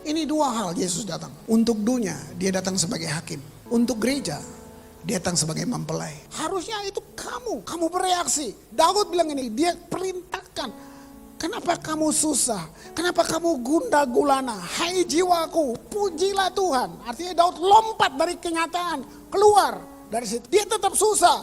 Ini dua hal Yesus datang. Untuk dunia, dia datang sebagai hakim. Untuk gereja, dia datang sebagai mempelai. Harusnya itu kamu bereaksi. Daud bilang ini, dia perintahkan. Kenapa kamu susah? Kenapa kamu gundah gulana? Hai jiwaku, pujilah Tuhan. Artinya Daud lompat dari kenyataan, keluar dari situ. Dia tetap susah,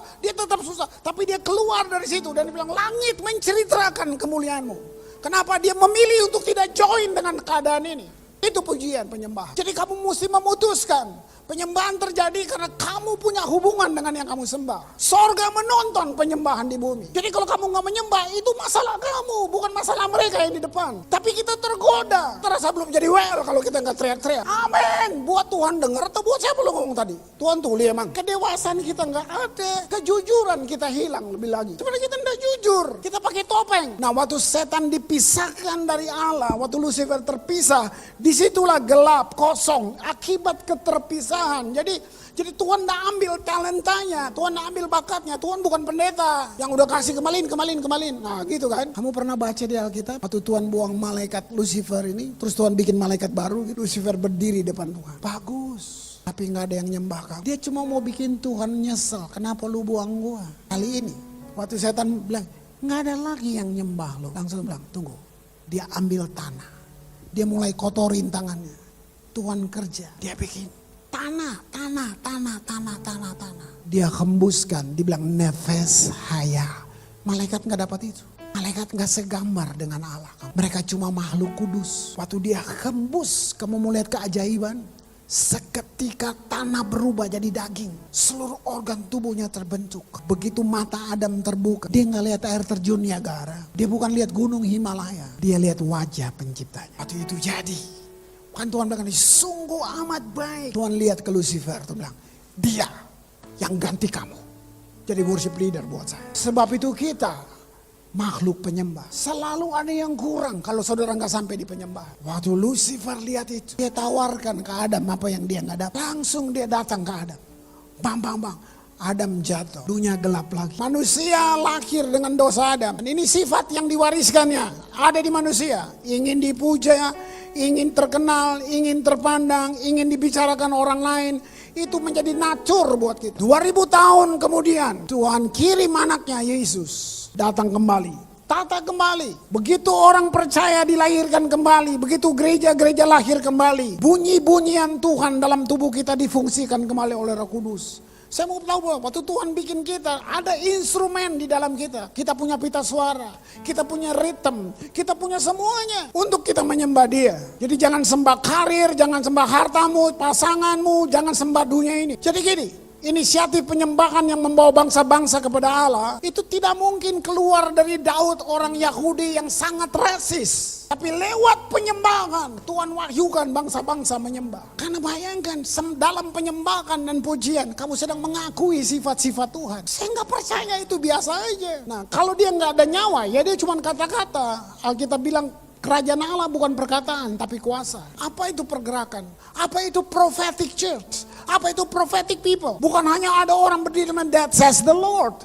tapi dia keluar dari situ dan dia bilang, langit menceritakan kemuliaanmu. Kenapa dia memilih untuk tidak join dengan keadaan ini? Itu pujian penyembahan. Jadi kamu mesti memutuskan. Penyembahan terjadi karena kamu punya hubungan dengan yang kamu sembah. Sorga menonton penyembahan di bumi. Jadi kalau kamu gak menyembah, itu masalah kamu, bukan masalah mereka yang di depan. Tapi kita tergoda. Terasa belum jadi well kalau kita gak teriak-teriak. Amin. Buat Tuhan dengar atau buat siapa lo ngomong tadi? Tuhan tuli emang. Kedewasaan kita gak ada. Kejujuran kita hilang lebih lagi. Sebenarnya kita gak jujur. Kita pakai topeng. Nah, waktu setan dipisahkan dari Allah, waktu Lucifer terpisah, disitulah gelap, kosong, akibat keterpisahan. Jadi Tuhan tidak ambil talentanya, Tuhan tidak ambil bakatnya, Tuhan bukan pendeta yang udah kasih kemalin. Nah gitu kan. Kamu pernah baca di Alkitab, waktu Tuhan buang malaikat Lucifer ini, terus Tuhan bikin malaikat baru, Lucifer berdiri depan Tuhan. Bagus, tapi nggak ada yang nyembah kamu. Dia cuma mau bikin Tuhan nyesel, kenapa lu buang gua? Kali ini, waktu setan bilang, nggak ada lagi yang nyembah lo. Langsung bilang, tunggu. Dia ambil tanah, dia mulai kotorin tangannya. Tuhan kerja, dia bikin tanah. Dia hembuskan, dibilang nefes haya. Malaikat gak dapat itu. Malaikat gak segambar dengan Allah. Mereka cuma makhluk kudus. Waktu dia hembus, kamu mau lihat keajaiban. Seketika tanah berubah jadi daging. Seluruh organ tubuhnya terbentuk. Begitu mata Adam terbuka, dia gak lihat air terjun Niagara. Dia bukan lihat gunung Himalaya. Dia lihat wajah penciptanya. Waktu itu jadi. Kan Tuhan bilang, sungguh amat baik. Tuhan lihat ke Lucifer, Tuhan bilang, dia yang ganti kamu. Jadi worship leader buat saya. Sebab itu kita, makhluk penyembah. Selalu ada yang kurang kalau saudara gak sampai di penyembah. Waktu Lucifer lihat itu, dia tawarkan ke Adam apa yang dia gak dapat. Langsung dia datang ke Adam. Bang. Adam jatuh, dunia gelap lagi. Manusia lahir dengan dosa Adam. Ini sifat yang diwariskannya, ada di manusia. Ingin dipuja, ingin terkenal, ingin terpandang, ingin dibicarakan orang lain. Itu menjadi natur buat kita. 2000 tahun kemudian, Tuhan kirim anaknya Yesus datang kembali. Tata kembali. Begitu orang percaya dilahirkan kembali. Begitu gereja-gereja lahir kembali. Bunyi-bunyian Tuhan dalam tubuh kita difungsikan kembali oleh Roh Kudus. Saya mau tahu bahwa waktu Tuhan bikin kita, ada instrumen di dalam kita. Kita punya pita suara, kita punya ritme, kita punya semuanya untuk kita menyembah Dia. Jadi jangan sembah karir, jangan sembah hartamu, pasanganmu, jangan sembah dunia ini. Jadi gini, inisiatif penyembahan yang membawa bangsa-bangsa kepada Allah, itu tidak mungkin keluar dari Daud orang Yahudi yang sangat rasis. Tapi lewat penyembahan, Tuhan wahyukan bangsa-bangsa menyembah. Karena bayangkan, dalam penyembahan dan pujian, kamu sedang mengakui sifat-sifat Tuhan. Saya nggak percaya itu biasa aja. Nah, kalau dia nggak ada nyawa, ya dia cuma kata-kata. Alkitab bilang, kerajaan Allah bukan perkataan, tapi kuasa. Apa itu pergerakan? Apa itu prophetic church? Apa itu prophetic people? Bukan hanya ada orang berdiri dengan that says the Lord.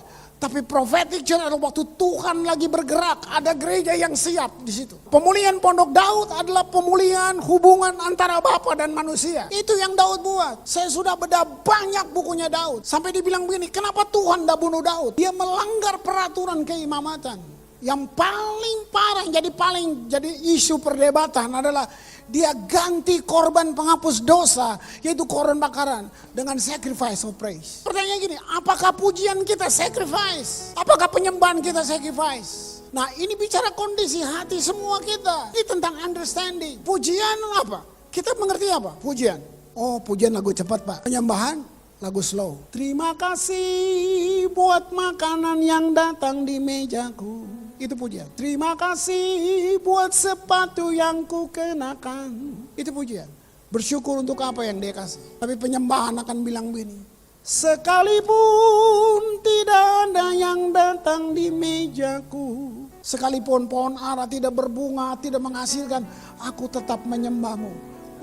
Tapi prophetic church adalah waktu Tuhan lagi bergerak, ada gereja yang siap di situ. Pemulihan Pondok Daud adalah pemulihan hubungan antara Bapa dan manusia. Itu yang Daud buat. Saya sudah bedah banyak bukunya Daud. Sampai dibilang begini, kenapa Tuhan tidak bunuh Daud? Dia melanggar peraturan keimamatan. Yang paling parah, jadi isu perdebatan adalah dia ganti korban penghapus dosa, yaitu korban bakaran, dengan sacrifice of praise. Pertanyaan gini, apakah pujian kita sacrifice? Apakah penyembahan kita sacrifice? Nah, ini bicara kondisi hati semua kita. Ini tentang understanding. Pujian apa? Kita mengerti apa? Pujian. Oh, pujian lagu cepat, Pak. Penyembahan lagu slow. Terima kasih buat makanan yang datang di mejaku. Itu pujian. Terima kasih buat sepatu yang ku kenakan. Itu pujian. Bersyukur untuk apa yang Dia kasih. Tapi penyembahan akan bilang begini, sekalipun tidak ada yang datang di mejaku, sekalipun pohon ara tidak berbunga, tidak menghasilkan, aku tetap menyembahmu.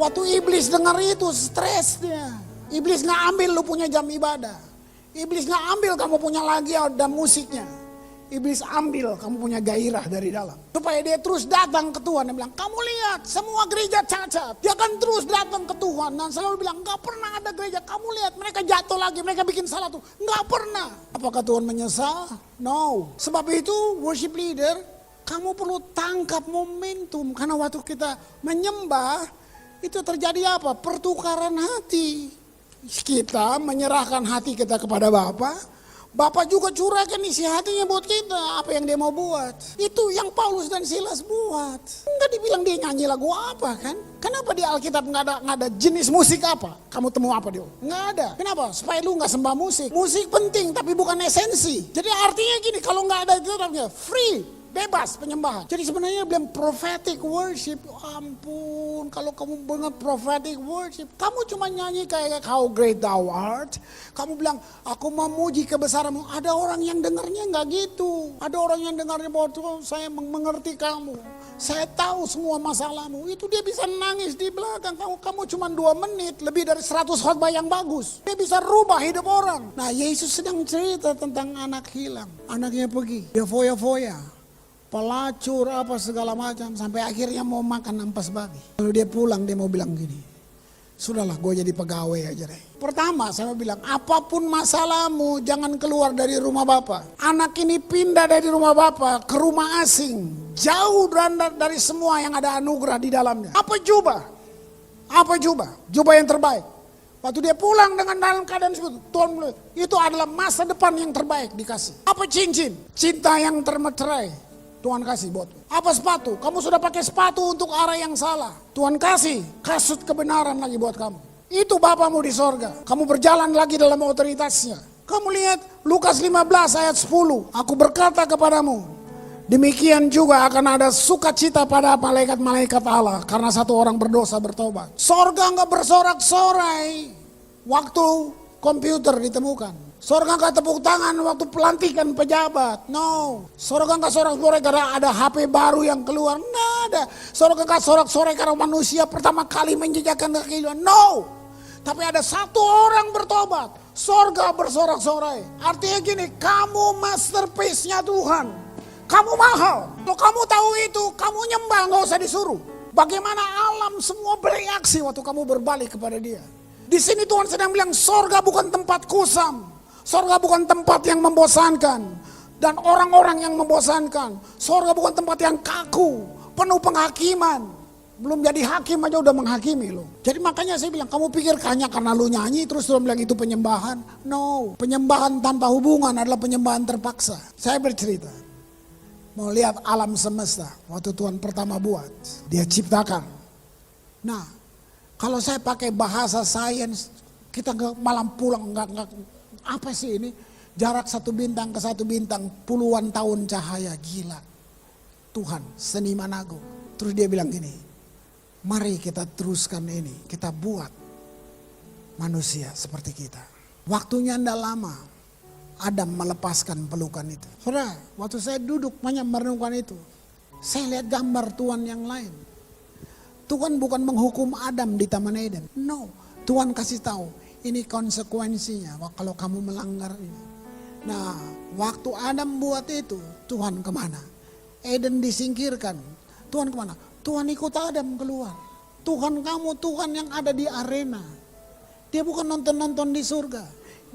Waktu iblis dengar itu, stres dia. Iblis gak ambil lu punya jam ibadah. Iblis gak ambil kamu punya lagi ada musiknya. iblis ambil kamu punya gairah dari dalam. Supaya dia terus datang ke Tuhan. Dia bilang, kamu lihat semua gereja cacat. Dia akan terus datang ke Tuhan. Dan selalu bilang, gak pernah ada gereja. Kamu lihat mereka jatuh lagi, mereka bikin salah tuh. Gak pernah. Apakah Tuhan menyesal? No. Sebab itu worship leader, kamu perlu tangkap momentum. Karena waktu kita menyembah, itu terjadi apa? Pertukaran hati. Kita menyerahkan hati kita kepada Bapa. Bapak juga curahkan isi hatinya buat kita. Apa yang dia mau buat. Itu yang Paulus dan Silas buat. Enggak dibilang dia nyanyi lagu apa kan. Kenapa di Alkitab nggak ada jenis musik apa? Kamu temu apa dia? Nggak ada. Kenapa? Supaya lu nggak sembah musik. Musik penting tapi bukan esensi. Jadi artinya gini, kalau nggak ada itu namanya free. Bebas penyembahan. Jadi sebenarnya bilang prophetic worship. Ampun, kalau kamu dengar prophetic worship, kamu cuma nyanyi kayak how great thou art. Kamu bilang, aku memuji kebesaranmu. Ada orang yang dengarnya nggak gitu. Ada orang yang dengarnya bahwa Tuhan, saya mengerti kamu. Saya tahu semua masalahmu. Itu dia bisa nangis di belakang. Kamu cuma 2 menit, lebih dari 100 khotbah yang bagus. Dia bisa rubah hidup orang. Nah, Yesus sedang cerita tentang anak hilang. Anaknya pergi, dia foya-foya. Pelacur apa segala macam sampai akhirnya mau makan ampas babi. Lalu dia pulang, dia mau bilang gini, sudahlah gue jadi pegawai aja deh. Pertama saya mau bilang, apapun masalahmu jangan keluar dari rumah Bapak. Anak ini pindah dari rumah Bapak ke rumah asing, jauh dari semua yang ada anugerah di dalamnya. Apa jubah? Apa jubah? Jubah yang terbaik. Waktu dia pulang dengan dalam keadaan seperti itu, Tuhan bilang, itu adalah masa depan yang terbaik dikasih. Apa cincin? Cinta yang termeterai. Tuhan kasih buat. Apa sepatu? Kamu sudah pakai sepatu untuk arah yang salah. Tuhan kasih kasut kebenaran lagi buat kamu. Itu Bapamu di sorga. Kamu berjalan lagi dalam otoritasnya. Kamu lihat Lukas 15 ayat 10. Aku berkata kepadamu, demikian juga akan ada sukacita pada malaikat-malaikat Allah. Karena satu orang berdosa bertobat. Sorga nggak bersorak-sorai waktu komputer ditemukan. Sorga gak tepuk tangan waktu pelantikan pejabat. No. Sorga gak sorak-sorai karena ada HP baru yang keluar. Nggak ada. Sorga gak sorak-sorai karena manusia pertama kali menjejakkan kehidupan. No. Tapi ada satu orang bertobat. Sorga bersorak-sorai. Artinya gini, kamu masterpiece-nya Tuhan. Kamu mahal. Kalau kamu tahu itu, kamu nyembah, gak usah disuruh. Bagaimana alam semua bereaksi waktu kamu berbalik kepada dia. Di sini Tuhan sedang bilang, sorga bukan tempat kusam. Sorga bukan tempat yang membosankan dan orang-orang yang membosankan. Sorga bukan tempat yang kaku, penuh penghakiman. Belum jadi hakim aja udah menghakimi lo. Jadi makanya saya bilang, kamu pikir hanya karena lu nyanyi terus Tuhan bilang itu penyembahan? No, penyembahan tanpa hubungan adalah penyembahan terpaksa. Saya bercerita, mau lihat alam semesta waktu Tuhan pertama buat, dia ciptakan. Nah, kalau saya pakai bahasa sains, kita malam pulang nggak apa sih ini? Jarak satu bintang ke satu bintang puluhan tahun cahaya, gila. Tuhan, seniman agung. Terus dia bilang gini, mari kita teruskan ini, kita buat manusia seperti kita. Waktunya ndak lama, Adam melepaskan pelukan itu. Saudara, waktu saya duduk merenungkan itu, saya lihat gambar Tuhan yang lain. Tuhan bukan menghukum Adam di Taman Eden. No, Tuhan kasih tahu, ini konsekuensinya kalau kamu melanggar ini. Nah, waktu Adam buat itu, Tuhan kemana? Eden disingkirkan. Tuhan kemana? Tuhan ikut Adam keluar. Tuhan kamu, Tuhan yang ada di arena. Dia bukan nonton-nonton di surga.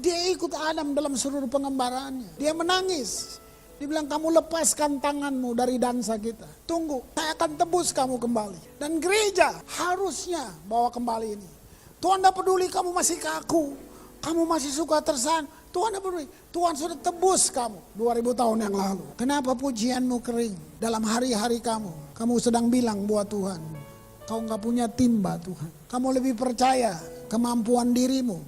Dia ikut Adam dalam seluruh pengembaraannya. Dia menangis. Dia bilang, kamu lepaskan tanganmu dari dansa kita. Tunggu, saya akan tebus kamu kembali. Dan gereja harusnya bawa kembali ini. Tuhan tidak peduli kamu masih kaku, kamu masih suka tersan. Tuhan tidak peduli. Tuhan sudah tebus kamu 2000 tahun yang lalu. Kenapa pujianmu kering? Dalam hari-hari kamu sedang bilang buat Tuhan, kau nggak punya timba Tuhan. Kamu lebih percaya kemampuan dirimu,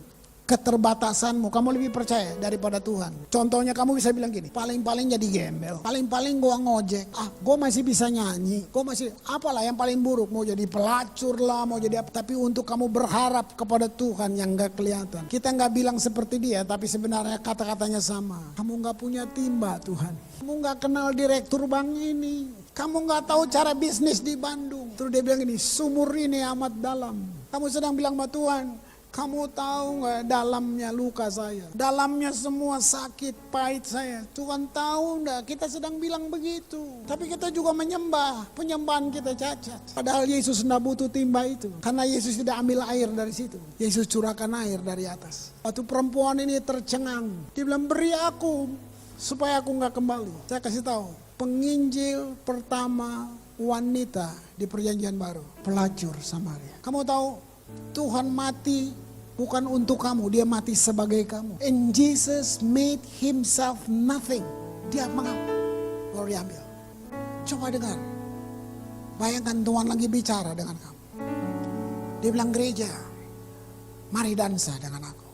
keterbatasanmu, kamu lebih percaya daripada Tuhan. Contohnya kamu bisa bilang gini, paling-paling jadi gembel, paling-paling gua ngojek, gua masih bisa nyanyi, gua masih, apalah yang paling buruk, mau jadi pelacur lah, mau jadi apa. Tapi untuk kamu berharap kepada Tuhan yang gak kelihatan. Kita gak bilang seperti dia, tapi sebenarnya kata-katanya sama. Kamu gak punya timba Tuhan, kamu gak kenal direktur bank ini, kamu gak tahu cara bisnis di Bandung. Terus dia bilang gini, sumur ini amat dalam. Kamu sedang bilang sama Tuhan, Kamu tahu nggak dalamnya luka saya? Dalamnya semua sakit, pahit saya. Tuhan tahu nggak? Kita sedang bilang begitu. Tapi kita juga menyembah. Penyembahan kita cacat. Padahal Yesus tidak butuh timba itu. Karena Yesus tidak ambil air dari situ. Yesus curahkan air dari atas. Waktu perempuan ini tercengang. Dia bilang, beri aku supaya aku nggak kembali. Saya kasih tahu. Penginjil pertama wanita di perjanjian baru. Pelacur Samaria. Kamu tahu Tuhan mati bukan untuk kamu, dia mati sebagai kamu. And Jesus made himself nothing. Dia mengambil, baru diambil. Coba dengar. Bayangkan Tuhan lagi bicara dengan kamu. Dia bilang, gereja, mari dansa dengan aku.